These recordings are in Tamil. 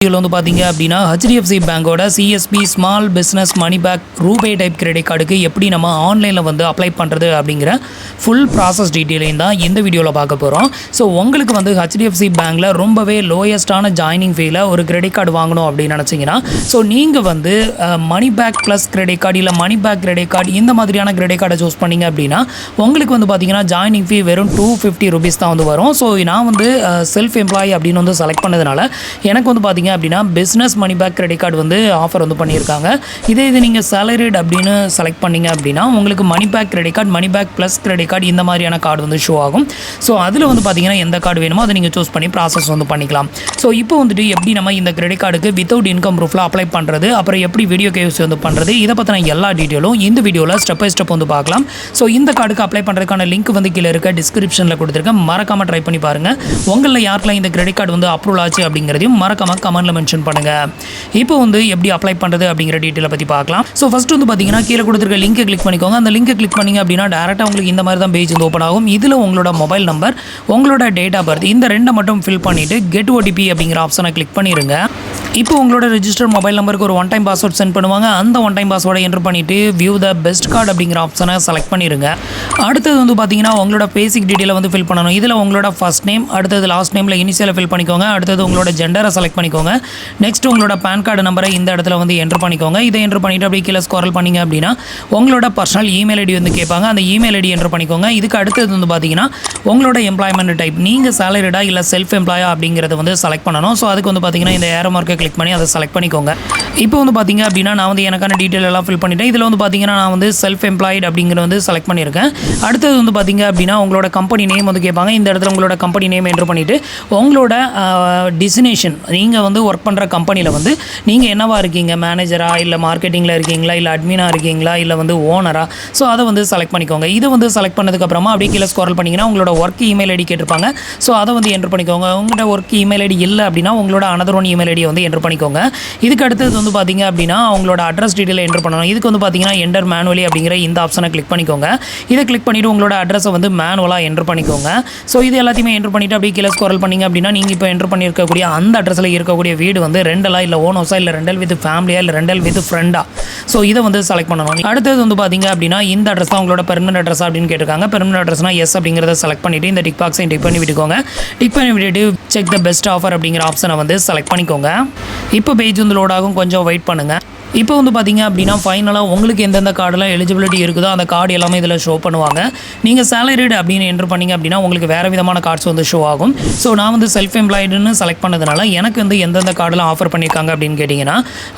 இதில் வந்து பார்த்தீங்க அப்படின்னா HDFC பேங்கோட CSP small business moneyback RuPay type credit கார்டுக்கு எப்படி நம்ம ஆன்லைனில் வந்து அப்ளை பண்ணுறது அப்படிங்கிற ஃபுல் ப்ராசஸ் டீட்டெயிலையும் தான் இந்த வீடியோவில் பார்க்க போகிறோம். ஸோ உங்களுக்கு வந்து HDFC பேங்க்கில் ரொம்பவே லோயஸ்ட்டான ஜாயினிங் ஃபீல ஒரு கிரெடிட் கார்டு வாங்கணும் அப்படின்னு நினச்சிங்கன்னா ஸோ நீங்கள் வந்து மணிபேக் ப்ளஸ் கிரெடிட் கார்டு இல்லை மணிபேக் கிரெடிட் கார்டு இந்த மாதிரியான கிரெடிட் கார்டை சூஸ் பண்ணிங்க அப்படின்னா உங்களுக்கு வந்து பார்த்தீங்கன்னா ஜாயினிங் ஃபீ வெறும் 250 rupees தான் வந்து வரும். ஸோ நான் வந்து செல்ஃப் எம்ப்ளாயி அப்படின்னு வந்து செலக்ட் பண்ணதுனால எனக்கு வந்து பார்த்தீங்க அப்படின்னா பிஸ்னஸ் மணிபேக் கிரெடிட் கார்டு வந்து ஆஃபர் வந்து பண்ணியிருக்காங்க. இது நீங்கள் சேலரிட் அப்படின்னு செலக்ட் பண்ணிங்க அப்படின்னா உங்களுக்கு moneyback credit card moneyback plus credit card இந்த மாதிரியான கார்டு வந்து ஷோ ஆகும். ஸோ அதில் வந்து பார்த்தீங்கன்னா எந்த கார்டு வேணுமோ அதை நீங்கள் சூஸ் பண்ணி ப்ராசஸ் வந்து பண்ணிக்கலாம். ஸோ இப்போ வந்துட்டு எப்படி நம்ம இந்த கிரெடிட் கார்டுக்கு வித்தவுட் இன்கம் ப்ரூஃபில் அப்ளை பண்ணுறது, அப்புறம் எப்படி வீடியோ KYC வந்து பண்ணுறது, இதை பற்றின எல்லா டீட்டெயிலும் இந்த வீடியோவில் ஸ்டெப் பை ஸ்டெப் வந்து பார்க்கலாம். ஸோ இந்த கார்டுக்கு அப்ளை பண்ணுறதுக்கான லிங்க் வந்து கீழே இருக்க டிஸ்கிரிப்ஷனில் கொடுத்துருக்கேன். மறக்காமல் ட்ரை பண்ணி பாருங்கள். உங்களில் யாருக்கெல்லாம் இந்த கிரெடிட் கார்டு வந்து அப்ரூவல் ஆச்சு அப்படிங்கிறதையும் மறக்காமல் கமெண்ட்டில் மென்ஷன் பண்ணுங்கள். இப்போ வந்து எப்படி அப்ளை பண்ணுறது அப்படிங்கிற டீட்டெயிலை பற்றி பார்க்கலாம். ஸோ ஃபஸ்ட்டு வந்து பார்த்தீங்கன்னா கீழே கொடுத்துருக்க லிங்கை கிளிக் பண்ணிக்கோங்க. அந்த லிங்கை கிளிக் பண்ணிங்க அப்படின்னா டேரெக்டாக உங்களுக்கு இந்த மாதிரி தான் பேஜ் வந்து ஓப்பன் ஆகும். இதில் உங்களோட மொபைல் நம்பர், உங்களோட டேட் ஆஃப் பர்த் இந்த ரெண்டை மட்டும் ஃபில் பண்ணிவிட்டு கெட் OTP அப்படிங்கிற ஆப்ஷனை கிளிக் பண்ணிடுங்க. இப்போ உங்களோட ரெஜிஸ்டர் மொபைல் நம்பருக்கு ஒரு ஒன் டைம் பாஸ்வேர்ட் சென்ட் பண்ணுவாங்க. அந்த ஒன் டைம் பாஸ்வேர்டை என்டர் பண்ணிவிட்டு வியூ த பெஸ்ட் கார்டு அப்படிங்கிற ஆப்ஷனை செலக்ட் பண்ணிடுங்க. அடுத்தது வந்து பார்த்தீங்கன்னா உங்களோட பேசிக் டீட்டெயிலை வந்து ஃபில் பண்ணணும். இதில் உங்களோட ஃபர்ஸ்ட் நேம், அடுத்தது லாஸ்ட் நேமில் இனிஷியலை ஃபில் பண்ணிக்கோங்க. அடுத்தது உங்களோட ஜெண்டரை செலக்ட் பண்ணிக்கோங்க. நெக்ஸ்ட் உங்களோட பேன் கார்டு நம்பரை இந்த இடத்துல வந்து என்டர் பண்ணிக்கோங்க. இதை என்டர் பண்ணிவிட்டு அப்படியே கீழே ஸ்க்ரோல் பண்ணிங்க அப்படின்னா உங்களோட பர்சனல் இமெயில் ஐடி வந்து கேட்பாங்க. அந்த இமெயில் ஐடி என்டர் பண்ணிக்கோங்க. இதுக்கு அடுத்தது வந்து பார்த்தீங்கன்னா உங்களோட எம்ப்ளாய்மெண்ட் டைப், நீங்கள் சேலரிடா இல்லை செல்ஃப் எம்ப்ளாயா அப்படிங்கிறத வந்து செலக்ட் பண்ணணும். ஸோ அதுக்கு வந்து பார்த்தீங்கன்னா இந்த ஏரோ மார்க்கை கிளிக் பண்ணி அதை செலக்ட் பண்ணிக்கோங்க. இப்போ வந்து பார்த்தீங்க அப்படின்னா நான் வந்து எனக்கான டீட்டெயில் எல்லாம் ஃபில் பண்ணிட்டேன். இதில் வந்து பார்த்தீங்கன்னா நான் வந்து செல்ஃப் எம்ப்ளாய்டு அப்படிங்கிறது வந்து செலக்ட் பண்ணியிருக்கேன். அடுத்தது வந்து பார்த்தீங்க அப்படின்னா உங்களோட கம்பெனி நேம் வந்து கேட்பாங்க. இந்த இடத்துல உங்களோட கம்பெனி நேம் என்டர் பண்ணிவிட்டு உங்களோட டெஸ்டினேஷன், நீங்கள் வந்து ஒர்க் பண்ணுற கம்பெனியில் வந்து நீங்கள் என்னவா இருக்கீங்க, மேனேஜரா இல்லை மார்க்கெட்டிங்கில் இருக்கீங்களா இல்லை அட்மினாக இருக்கீங்களா இல்லை வந்து ஓனரா, ஸோ அதை வந்து செலக்ட் பண்ணிக்கோங்க. இதை வந்து செலக்ட் பண்ணதுக்கப்புறமா அப்படியே கீழே ஸ்க்ரோல் பண்ணிங்கன்னா உங்களோட ஒர்க் இமெயில் ஐடி கேட்டிருப்பாங்க. ஸோ அதை வந்து என்டர் பண்ணிக்கோங்க. உங்களோட ஒர்க் இமெயில் ஐடி இல்லை அப்படின்னா உங்களோட அனதர் ஒன் இமெயில் ஐடியை வந்து என்டர் பண்ணிக்கோங்க. இதுக்கு அடுத்தது வந்து பார்த்தீங்க அப்படின்னா உங்களோட அட்ரஸ் டீட்டெயில் என்டர் பண்ணணும். இதுக்கு வந்து பார்த்தீங்கன்னா என்டர் மேனுவலி அப்படிங்கிற இந்த ஆப்ஷனை கிளிக் பண்ணிக்கோங்க. இதை கிளிக் பண்ணிவிட்டு உங்களோட அட்ரஸை வந்து மேனுவலாக என்டர் பண்ணிக்கோங்க. ஸோ இது எல்லாத்தையுமே என்டர் பண்ணிவிட்டு அப்படியே கீழே ஸ்க்ரோல் பண்ணிங்க அப்படின்னா நீங்கள் இப்போ என்டர் பண்ணியிருக்கக்கூடிய அந்த அட்ரஸில் இருக்கக்கூடிய வீடு வந்து ரெண்டலா இல்லை ஓன் ஹவுஸா இல்லை ரெண்டல் வித் ஃபேமிலியா இல்லை ரெண்டல் வித் ஃப்ரெண்டா, ஸோ இதை வந்து செலக்ட் பண்ணணும். அடுத்தது வந்து பார்த்தீங்க அப்படின்னா இந்த அட்ரஸ் தான் உங்களோட பெர்மனன்ட் அட்ரஸ் அப்படின்னு கேட்டிருக்காங்க. பெர்மனன்ட் அட்ரஸ்னா எஸ் அப்படிங்கிறத செலக்ட் பண்ணிவிட்டு இந்த டிக் பாக்ஸை டிக் பண்ணி விட்டுக்கோங்க. டிக் பண்ணி விட்டுட்டு செக் த பெஸ்ட் ஆஃபர் அப்படிங்கிற ஆப்ஷனை வந்து செலக்ட் பண்ணிக்கோங்க. இப்போ பேஜ் வந்து லோட் ஆகும், கொஞ்சம் வெயிட் பண்ணுங்கள். இப்போ வந்து பார்த்தீங்க அப்படின்னா ஃபைனலாக உங்களுக்கு எந்தெந்த கார்டெலாம் எலிஜிபிலிட்டி இருக்குதோ அந்த கார்டு எல்லாமே இதில் ஷோ பண்ணுவாங்க. நீங்கள் சேலரிடு அப்படின்னு என்டர் பண்ணிங்க அப்படின்னா உங்களுக்கு வேறு விதமான கார்ட்ஸ் வந்து ஷோ ஆகும். ஸோ நான் வந்து செல்ஃப் எம்ப்ளாய்டுன்னு செலக்ட் பண்ணதுனால எனக்கு வந்து எந்தெந்த கார்டெலாம் ஆஃபர் பண்ணியிருக்காங்க அப்படின்னு கேட்டிங்கன்னா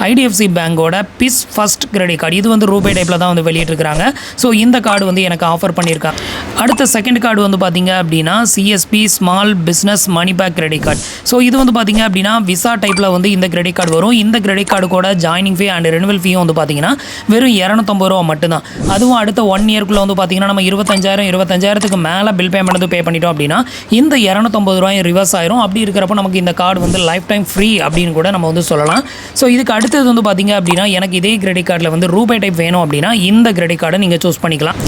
IDFC பேங்கோட பிஸ் ஃபஸ்ட் கிரெடிட் கார்டு, இது வந்து ரூபே டைப்பில் தான் வந்து வெளியிட்டிருக்கிறாங்க. ஸோ இந்த கார்டு வந்து எனக்கு ஆஃபர் பண்ணியிருக்காங்க. அடுத்த செகண்ட் கார்டு வந்து பார்த்தீங்க அப்படின்னா CSP small business moneyback credit card. So இது வந்து பார்த்தீங்க அப்படின்னா விசா டைப்பில் வந்து இந்த கிரெடிட் கார்டு வரும். இந்த கிரெடிட் கார்டு கூட ஜாயினிங் ஃபீ அண்ட் ரெனுவல் ஃபீயும் வந்து பார்த்தீங்கன்னா வெறும் 250 ரூபா மட்டும்தான். அதுவும் அடுத்த 1 இயர்க்குள்ளே வந்து பார்த்தீங்கன்னா நம்ம 25,000 மேலே பில் பேமெண்ட் வந்து பே பண்ணிட்டோம் அப்படின்னா இந்த 250 ரூபாயும் ரிவர்ஸ் ஆயிரும். அப்படி இருக்கிறப்போ நமக்கு இந்த கார்டு வந்து லைஃப் டைம் ஃப்ரீ அப்படின்னு கூட நம்ம வந்து சொல்லலாம். ஸோ இதுக்கு அடுத்தது வந்து பார்த்தீங்க அப்படின்னா எனக்கு இதே கிரெடிட் கார்டில் வந்து ரூபே டைப் வேணும் அப்படின்னா இந்த கிரெடிட் கார்டை நீங்கள் சூஸ் பண்ணிக்கலாம்.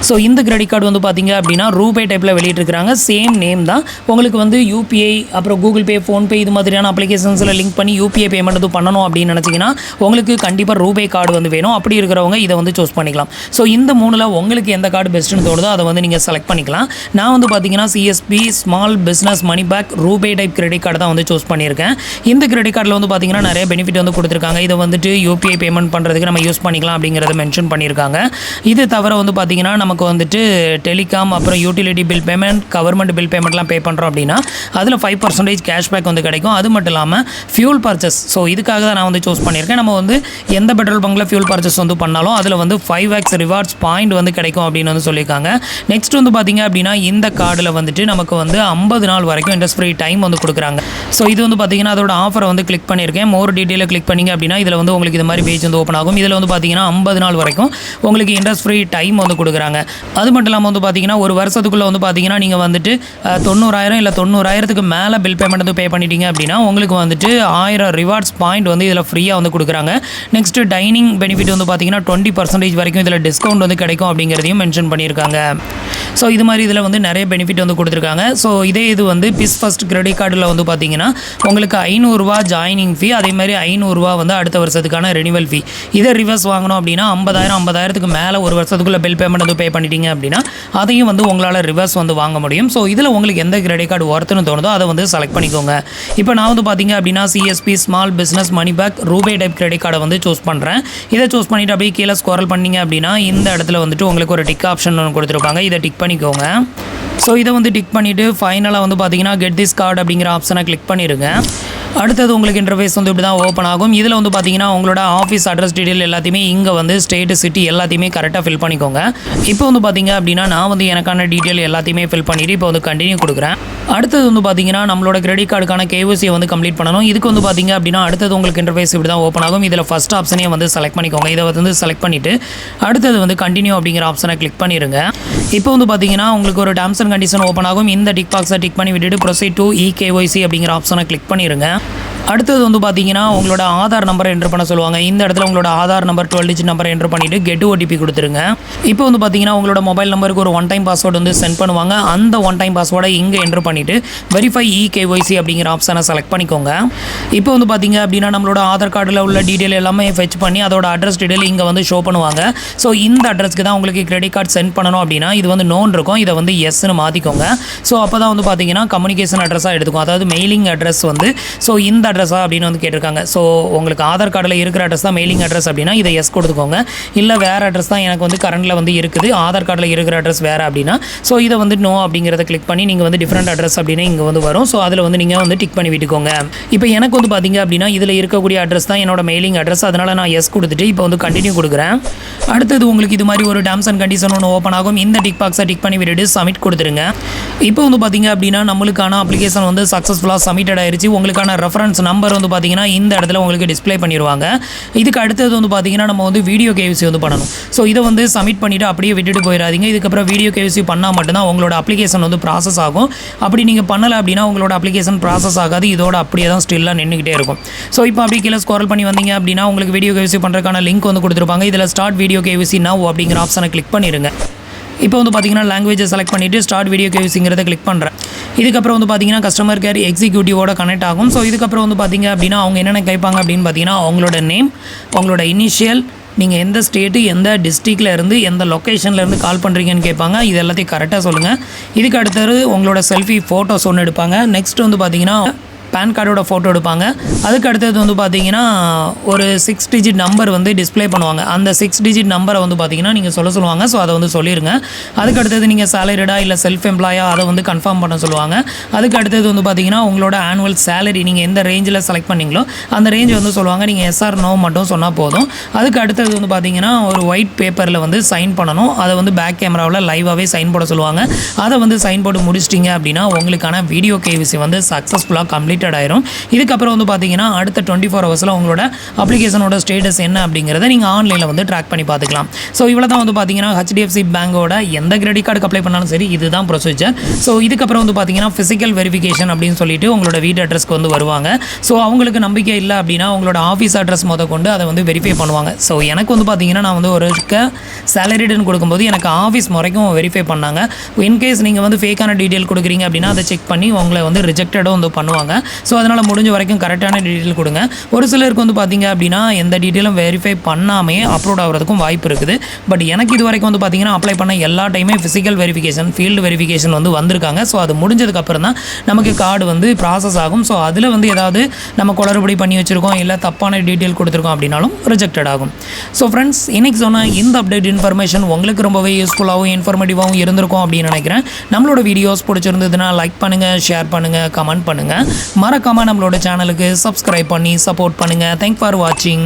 ஸோ இந்த கிரெடிட் கார்டு வந்து பார்த்தீங்க அப்படின்னா ரூபே டைப்பில் வெளியிட்டிருக்கிறாங்க. சேம் நேம் தான். உங்களுக்கு வந்து UPI அப்புறம் கூகுள் பே, ஃபோன்பே இது மாதிரியான அப்ளிகேஷன்ஸில் லிங்க் பண்ணி UPI பேமெண்ட் வந்து பண்ணணும் அப்படின்னு நினச்சிங்கன்னா உங்களுக்கு கண்டிப்பாக ரூபே கார்டு வந்து வேணும். அப்படி இருக்கிறவங்க இதை வந்து சூஸ் பண்ணிக்கலாம். ஸோ இந்த மூணில் உங்களுக்கு எந்த கார்டு பெஸ்ட்டுன்னு தோணுதோ அதை வந்து நீங்கள் செலக்ட் பண்ணிக்கலாம். நான் வந்து பார்த்தீங்கன்னா CSP small business moneyback RuPay type credit card தான் வந்து சூஸ் பண்ணியிருக்கேன். இந்த கிரெடிட் கார்டில் வந்து பார்த்தீங்கன்னா நிறைய பெனிஃபிட் வந்து கொடுத்துருக்காங்க. இதை வந்துட்டு UPI பேமெண்ட் பண்ணுறதுக்கு நம்ம யூஸ் பண்ணிக்கலாம் அப்படிங்கிறத மென்ஷன் பண்ணியிருக்காங்க. இது தவிர வந்து பார்த்தீங்கன்னா நமக்கு வந்துட்டு டெலிகாம் அப்புறம் utility bill payment, government bill பேமெண்ட்லாம் பே பண்ணுறோம் அப்படின்னா அதில் 5% கேஷ்பேக் வந்து கிடைக்கும். அது மட்டும் இல்லாமல் ஃபியூல் பர்ச்சேஸ், ஸோ இதுக்காக தான் நான் வந்து சூஸ் பண்ணியிருக்கேன். நம்ம வந்து எந்த பெட்ரோல் பங்கில் ஃபியூல் பர்ச்சேஸ் வந்து பண்ணாலும் அதில் வந்து 5x ரிவார்ட்ஸ் பாயிண்ட் வந்து கிடைக்கும் அப்படின்னு வந்து சொல்லியிருக்காங்க. நெக்ஸ்ட் வந்து பார்த்தீங்க அப்படின்னா இந்த கார்டில் வந்துட்டு நமக்கு வந்து 50 நாள் வரைக்கும் இன்ட்ரெஸ்ட் ஃப்ரீ டைம் வந்து கொடுக்குறாங்க. ஸோ இது வந்து பார்த்தீங்கன்னா அதோட ஆஃபரை வந்து கிளிக் பண்ணியிருக்கேன். மோர் டீட்டெயிலை கிளிக் பண்ணிங்க அப்படின்னா இதில் வந்து உங்களுக்கு இது மாதிரி பேஜ் வந்து ஓப்பன் ஆகும். இதில் வந்து பார்த்தீங்கன்னா 50 நாள் வரைக்கும் உங்களுக்கு இன்ட்ரெஸ்ட் ஃப்ரீ டைம் வந்து கொடுக்குறாங்க. அது மட்டும் இல்லாமல் வந்து பார்த்தீங்கன்னா ஒரு வருஷத்துக்குள்ளே வந்து பார்த்தீங்கன்னா நீங்கள் வந்துட்டு 90,000 இல்லை 90,000க்கு மேலே பில் பேமெண்ட் வந்து பே பண்ணிட்டீங்க அப்படின்னா உங்களுக்கு வந்துட்டு 1000 ரிவார்ட்ஸ் பாயிண்ட் வந்து இதில் ஃப்ரீயாக வந்து கொடுக்குறாங்க. நெக்ஸ்ட்டு டைனிங் பெனிஃபிட் வந்து பார்த்தீங்கன்னா 20% வரைக்கும் இதில் டிஸ்கவுண்ட் வந்து கிடைக்கும் அப்படிங்கிறதையும் மென்ஷன் பண்ணியிருக்காங்க. ஸோ இது மாதிரி இதில் வந்து நிறைய பெனிஃபிட் வந்து கொடுத்துருக்காங்க. ஸோ இது வந்து பிஸ் ஃபர்ஸ்ட் கிரெடிட் கார்டில் வந்து பார்த்தீங்கன்னா உங்களுக்கு 500 ஜாயினிங் ஃபீ, அதே மாதிரி 500 வந்து அடுத்த வருஷத்துக்கான ரெனிவல் ஃபீ. இதை ரிவர்ஸ் வாங்கணும் அப்படின்னா 50,000க்கு மேலே ஒரு வருஷத்துக்குள்ளே பில் பேமெண்ட் வந்து பே பண்ணிட்டீங்க அப்படின்னா அதையும் வந்து உங்களால் ரிவர்ஸ் வந்து வாங்க முடியும். ஸோ இதில் உங்களுக்கு எந்த கிரெடிட் கார்டு ஒர்த்துன்னு தோணுதோ அதை வந்து செலக்ட் பண்ணிக்கோங்க. இப்போ நான் வந்து பார்த்தீங்க அப்படின்னா CSP small business moneyback RuPay type credit கார்டை வந்து சூஸ் பண்ணுறேன். இதை சூஸ் பண்ணிவிட்டு அப்படியே கீழே ஸ்க்ரோல் பண்ணிங்க அப்படின்னா இந்த இடத்துல வந்துட்டு உங்களுக்கு ஒரு டிக் ஆப்ஷன் ஒன்று கொடுத்துருப்பாங்க. இதை டிக் பண்ணிக்கோங்க. ஸோ இதை வந்து டிக் பண்ணிவிட்டு ஃபைனலாக வந்து பார்த்தீங்கன்னா கெட் திஸ் கார்டு அப்படிங்கிற ஆப்ஷனை கிளிக் பண்ணிடுங்க. அடுத்தது உங்களுக்கு இன்டர்ஃபேஸ் வந்து இப்படி தான் ஓப்பன் ஆகும். இதில் வந்து பார்த்தீங்கன்னா உங்களோட ஆஃபீஸ் அட்ரஸ் டீட்டெயில் எல்லாத்தையுமே இங்கே வந்து ஸ்டேட் சிட்டி எல்லாத்தையுமே கரெக்டாக ஃபில் பண்ணிக்கோங்க. இப்போ வந்து பார்த்தீங்க அப்படின்னா நான் வந்து எனக்கான டீட்டெயில் எல்லாத்தையுமே ஃபில் பண்ணிவிட்டு இப்போ வந்து கண்டினியூ கொடுக்குறேன். அடுத்தது வந்து பார்த்தீங்கன்னா நம்மளோட கிரெடிட் கார்டுக்கான KYC வந்து கம்ப்ளீட் பண்ணணும். இதுக்கு வந்து பார்த்தீங்க அப்படின்னா அடுத்தது உங்களுக்கு இன்டர்ஃபேஸ் இப்படி தான் ஓப்பன் ஆகும். இதில் ஃபஸ்ட் ஆப்ஷனே வந்து செலக்ட் பண்ணிக்கோங்க. இதை வந்து செலக்ட் பண்ணிவிட்டு அடுத்தது வந்து கண்டினியூ அப்படிங்கிற ஆப்ஷனை கிளிக் பண்ணிடுங்க. இப்போ வந்து பார்த்தீங்கன்னா உங்களுக்கு ஒரு டேர்ம்ஸ் அண்ட் கண்டிஷன் ஓப்பன் ஆகும். இந்த டிக் பாக்ஸை டிக் பண்ணி விட்டுட்டு ப்ரொசீட் டு E-KYC அப்படிங்கிற ஆப்ஷனை கிளிக் பண்ணிடுங்க. அடுத்தது வந்து பார்த்தீங்கன்னா உங்களோட ஆதார் நம்பரை என்ட்ரு பண்ண சொல்லுவாங்க. இந்த இடத்துல உங்களோட ஆதார் நம்பர் 12 டிஜிட் நம்பரை என்ட்ரு பண்ணிவிட்டு கெட் OTP கொடுத்துருங்க. இப்போ வந்து பார்த்தீங்கன்னா உங்களோட மொபைல் நம்பருக்கு ஒரு 1 டைம் பாஸ்வேர்டு வந்து சென்ட் பண்ணுவாங்க. அந்த 1 டைம் பாஸ்வேர்டை இங்கே என்ட்ரு பண்ணிவிட்டு வெரிஃபை E-KYC அப்படிங்கிற ஆப்ஷனை செலக்ட் பண்ணிக்கோங்க. இப்போ வந்து பார்த்தீங்க அப்படின்னா நம்மளோட ஆதார் கார்டில் உள்ள டீட்டெயில் எல்லாமே ஃபெச் பண்ணி அதோட அட்ரஸ் டீட்டெயில் இங்கே வந்து ஷோ பண்ணுவாங்க. ஸோ இந்த அட்ரஸ்க்கு தான் உங்களுக்கு கிரெடிட் கார்டு சென்ட் பண்ணணும் அப்படின்னா இது வந்து நோன் இருக்கும். இதை வந்து எஸ்ன்னு மாற்றிக்கோங்க. ஸோ அப்போ தான் வந்து பார்த்தீங்கன்னா கம்யூனிகேஷன் அட்ரஸாக எடுத்துக்கும். அதாவது மெயிலிங் அட்ரஸ் வந்து ஸோ இந்த அட்ரஸா அப்படின்னு வந்து கேட்டிருக்காங்க. ஸோ உங்களுக்கு ஆதார் கார்டில் இருக்கிற அட்ரஸ் தான் மெயிலிங் அட்ரஸ் அப்படின்னா இதை எஸ் கொடுத்துக்கோங்க. இல்லை வேறு அட்ரஸ் தான் எனக்கு வந்து கரண்டில் வந்து இருக்குது, ஆதார் கார்டில் இருக்கிற அட்ரஸ் வேறு அப்படின்னா ஸோ இதை வந்து நோ அப்படிங்கிறத கிளிக் பண்ணி நீங்கள் வந்து டிஃப்ரெண்ட் அட்ரஸ் அப்படின்னு இங்கே வந்து வரும். ஸோ அதில் வந்து நீங்கள் வந்து டிக் பண்ணி விட்டுக்கோங்க. இப்போ எனக்கு வந்து பார்த்தீங்க அப்படின்னா இதில் இருக்கக்கூடிய அட்ரஸ் தான் என்னோட மெயிலிங் அட்ரஸ். அதனால் நான் எஸ் கொடுத்துட்டு இப்போ வந்து கண்டினியூ கொடுக்குறேன். அடுத்தது உங்களுக்கு இது மாதிரி ஒரு டேர்ம்ஸ் அண்ட் கண்டிஷன் ஒன்று ஓப்பன் ஆகும். இந்த டிக் பாக்ஸை டிக் பண்ணி விட்டுட்டு சப்மிட் கொடுத்துருங்க. இப்போ வந்து பார்த்தீங்க அப்படின்னா நம்மளுக்கான அப்ளிகேஷன் வந்து சக்ஸஸ்ஃபுல்லாக சப்மிட்டட் ஆயிருச்சு. உங்களுக்கான ரெஃபரன்ஸ் நம்பர் வந்து பார்த்தீங்கன்னா இந்த இடத்துல உங்களுக்கு டிஸ்ப்ளே பண்ணிடுவாங்க. இதுக்கு அடுத்தது வந்து பார்த்தீங்கன்னா நம்ம வந்து வீடியோ KYC வந்து பண்ணணும். ஸோ இதை வந்து சப்மிட் பண்ணிவிட்டு அப்படியே விட்டுட்டு போயிடாதீங்க. இதுக்கப்புறம் வீடியோ KYC பண்ணால் மட்டும்தான் உங்களோட அப்ளிகேஷன் வந்து ப்ராசஸ் ஆகும். அப்படி நீங்கள் பண்ணலை அப்படின்னா உங்களோட அப்ளிகேஷன் ப்ராசஸ் ஆகாது. இதோட அப்படியே தான் ஸ்டில்லாக நின்றுக்கிட்டே இருக்கும். ஸோ இப்போ அப்படியே கீழே ஸ்க்ரோல் பண்ணி வந்தீங்க அப்படின்னா உங்களுக்கு வீடியோ KYC பண்ணுறதுக்கான லிங்க் வந்து கொடுத்துருப்பாங்க. இதில் ஸ்டார்ட் வீடியோ KYC நவ் அப்படிங்கிற ஆப்ஷனை கிளிக் பண்ணிடுங்க. இப்போ வந்து பார்த்தீங்கன்னா லாங்குவேஜை செலக்ட் பண்ணிவிட்டு ஸ்டார்ட் வீடியோ KYCங்கிறத கிளிக் பண்ணுறேன். இதுக்கப்புறம் வந்து பார்த்தீங்கன்னா கஸ்டமர் கேர் எக்ஸிக்யூட்டிவோட கனெக்ட் ஆகும். ஸோ இதுக்கப்புறம் வந்து பார்த்தீங்க அப்படின்னா அவங்க என்னென்ன கேட்பாங்க அப்படின்னு பார்த்தீங்கன்னா அவங்களோட நேம், அவங்களோட இனிஷியல், நீங்கள் எந்த ஸ்டேட்டு எந்த டிஸ்ட்ரிக்டில் இருந்து எந்த லொக்கேஷன்லேருந்து கால் பண்ணுறீங்கன்னு கேட்பாங்க. இது எல்லாத்தையும் கரெக்டாக சொல்லுங்கள். இதுக்கு அடுத்தது உங்களோட செல்ஃபி ஃபோட்டோஸ் ஒன்று எடுப்பாங்க. நெக்ஸ்ட் வந்து பார்த்தீங்கன்னா பேன் கார்டோட ஃபோட்டோ எடுப்பாங்க. அதுக்கு அடுத்தது வந்து பார்த்தீங்கன்னா ஒரு 6 டிஜிட் நம்பர் வந்து டிஸ்ப்ளே பண்ணுவாங்க. அந்த 6 டிஜிட் நம்பரை வந்து பார்த்தீங்கன்னா நீங்கள் சொல்லுவாங்க. ஸோ அதை வந்து சொல்லிடுங்க. அதுக்கு அடுத்தது நீங்கள் சேலரிடா இல்லை செல்ஃப் எம்ப்ளாயா அதை வந்து கன்ஃபார்ம் பண்ண சொல்லுவாங்க. அதுக்கு அடுத்தது வந்து பார்த்தீங்கன்னா உங்களோட ஆனுவல் சேலரி நீங்கள் எந்த ரேஞ்சில் செலக்ட் பண்ணீங்களோ அந்த ரேஞ்ச் வந்து சொல்லுவாங்க. நீங்கள் எஸ்ஆர் நோ மட்டும் சொன்னால் போதும். அதுக்கு அடுத்தது வந்து பார்த்தீங்கன்னா ஒரு ஒயிட் பேப்பரில் வந்து சைன் பண்ணணும். அதை வந்து பேக் கேமராவில் லைவாகவே சைன் போட சொல்லுவாங்க. அதை வந்து சைன் போட்டு முடிச்சிட்டிங்க அப்படின்னா உங்களுக்கான வீடியோ KYC வந்து சக்ஸஸ்ஃபுல்லாக கம்ப்ளீட் ஆயிரும். இதுக்கப்புறம் வந்து பார்த்தீங்கன்னா அடுத்த 24 ஹவர்ஸில் உங்களோட அப்ளிகேஷனோட ஸ்டேட்டஸ் என்ன அப்படிங்கிறத நீங்கள் ஆன்லைனில் வந்து ட்ராக் பண்ணி பார்த்துக்கலாம். ஸோ இவ்வளோ தான் வந்து பார்த்தீங்கன்னா HDFC பேங்கோட எந்த கிரெடிட் கார்டுக்கு அப்ளை பண்ணாலும் சரி இதுதான் ப்ரொசீஜர். ஸோ இதுக்கப்புறம் வந்து பார்த்தீங்கன்னா ஃபிசிக்கல் வெரிஃபிகேஷன் அப்படின்னு சொல்லிட்டு உங்களோட வீட்டு அட்ரஸ்க்கு வந்து வருவாங்க. ஸோ அவங்களுக்கு நம்பிக்கை இல்லை அப்படின்னா உங்களோட ஆஃபீஸ் அட்ரஸ் கொண்டு அதை வந்து வெரிஃபை பண்ணுவாங்க. ஸோ எனக்கு வந்து பார்த்தீங்கன்னா நான் வந்து ஒரு சேலரிடுன்னு கொடுக்கும்போது எனக்கு ஆஃபீஸ் முறைக்கும் வெரிஃபை பண்ணாங்க. இன்கேஸ் நீங்கள் வந்து ஃபேக்கான டீட்டெயில் கொடுக்குறீங்க அப்படின்னா அதை செக் பண்ணி உங்களை வந்து ரிஜெக்டடும் வந்து பண்ணுவாங்க. ஸோ அதனால் முடிஞ்ச வரைக்கும் கரெக்டான டீட்டெயில் கொடுங்க. ஒரு சிலருக்கு வந்து பார்த்தீங்க அப்படின்னா எந்த டீட்டெயிலும் வெரிஃபை பண்ணாமே அப்லோட் ஆகிறதுக்கும் வாய்ப்பு இருக்குது. பட் எனக்கு இது வரைக்கும் வந்து பார்த்தீங்கன்னா அப்ளை பண்ண எல்லா டைமே ஃபிசிக்கல் வெரிஃபிகேஷன், ஃபீல்டு வெரிஃபிகேஷன் வந்து வந்திருக்காங்க. ஸோ அது முடிஞ்சதுக்கப்புறம் தான் நமக்கு கார்டு வந்து ப்ராசஸ் ஆகும். ஸோ அதில் வந்து ஏதாவது நம்ம குளறுபடி பண்ணி வச்சுருக்கோம் இல்லை தப்பான டீட்டெயில் கொடுத்துருக்கோம் அப்படின்னாலும் ரிஜெக்டட் ஆகும். ஸோ ஃப்ரெண்ட்ஸ் இன்றைக்கி சொன்ன இந்த அப்டேட் இன்ஃபர்மேஷன் உங்களுக்கு ரொம்பவே யூஸ்ஃபுல்லாகவும் இன்ஃபர்மேட்டிவாகவும் இருந்திருக்கும் அப்படின்னு நினைக்கிறேன். நம்மளோட வீடியோஸ் பிடிச்சிருந்ததுன்னா லைக் பண்ணுங்கள், ஷேர் பண்ணுங்கள், கமெண்ட் பண்ணுங்கள். மறக்காமல் நம்மளோட சேனலுக்கு சப்ஸ்கிரைப் பண்ணி சப்போர்ட் பண்ணுங்கள். தேங்க்ஸ் ஃபார் வாட்சிங்.